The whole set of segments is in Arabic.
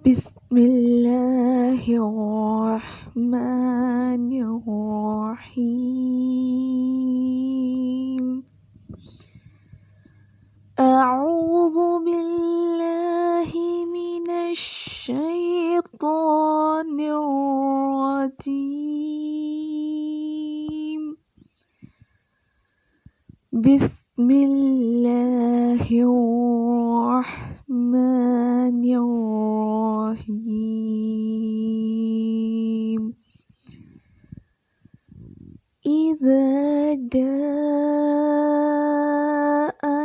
بسم الله الرحمن الرحيم. أعوذ بالله من الشيطان الرجيم. بسم الله الرحمن الرحيم. إذا جاء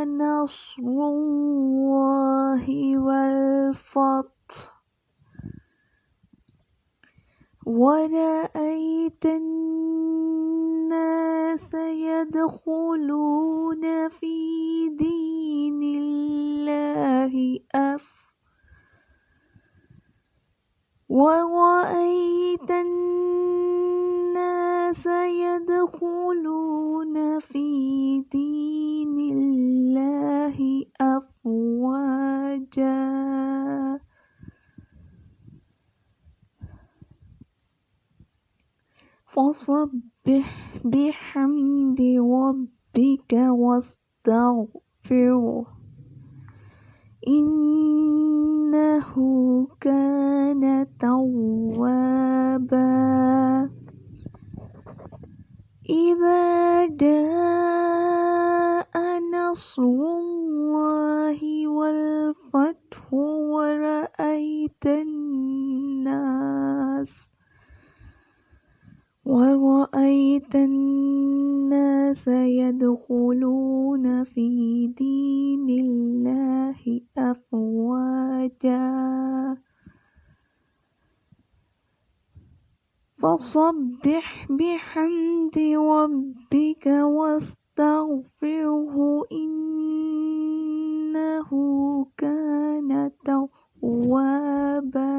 نصر الله والفتح ورأيت الناس يدخلون في دين الله ورأيت الناس يدخلون في دين الله أفواجا فسبح بحمد ربك واستغفره إنه كان توابا. إذا جاء نصر الله والفتح ورأيت الناس يدخلون في دين الله أفواجا فسبح بحمد ربك واستغفره إنه كان توابا.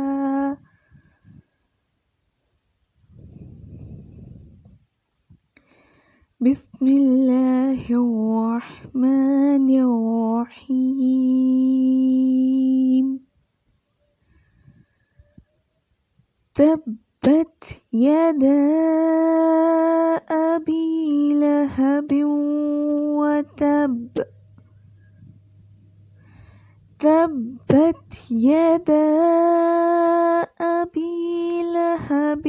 بسم الله الرحمن الرحيم. تبت يدا أبي لهب وتب. تبت يدا أبي لهب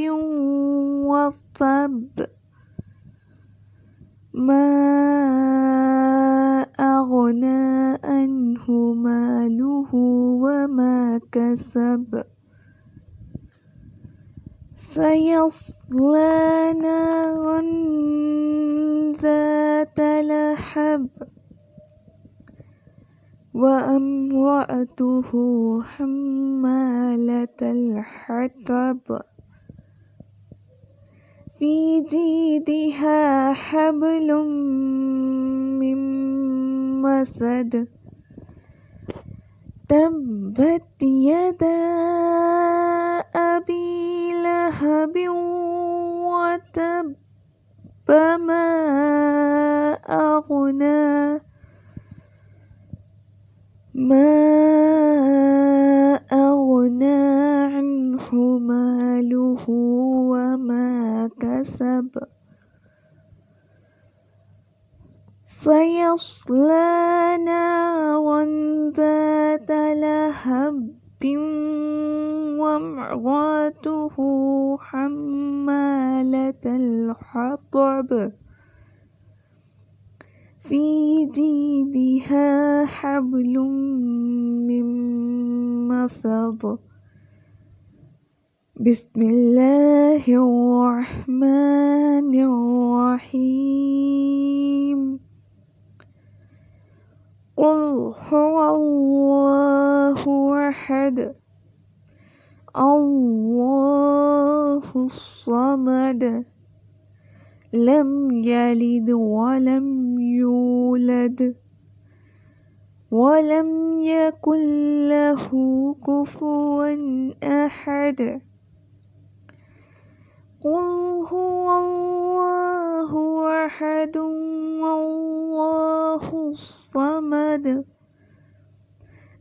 وتب ما أغنى عنه ماله وما كسب سيصلى نارا ذات لهب وامرأته حمالة الحطب في جيدها حبل من مسد. تبت يدا أبي لهب وتب ما أغنى عنه ماله وما كسب سيصلى نارا ذات لهب وامرأته حمالة الحطب في جيدها حبل من مسد. بسم الله الرحمن الرحيم. قل هو الله أحد الله الصمد لم يلد ولم يولد ولم يكن له كفوا أحد. قل هو الله أحد الله الصمد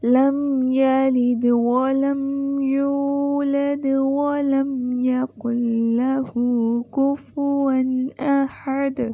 لم يلد ولم يولد ولم يكن له كفوا أحد.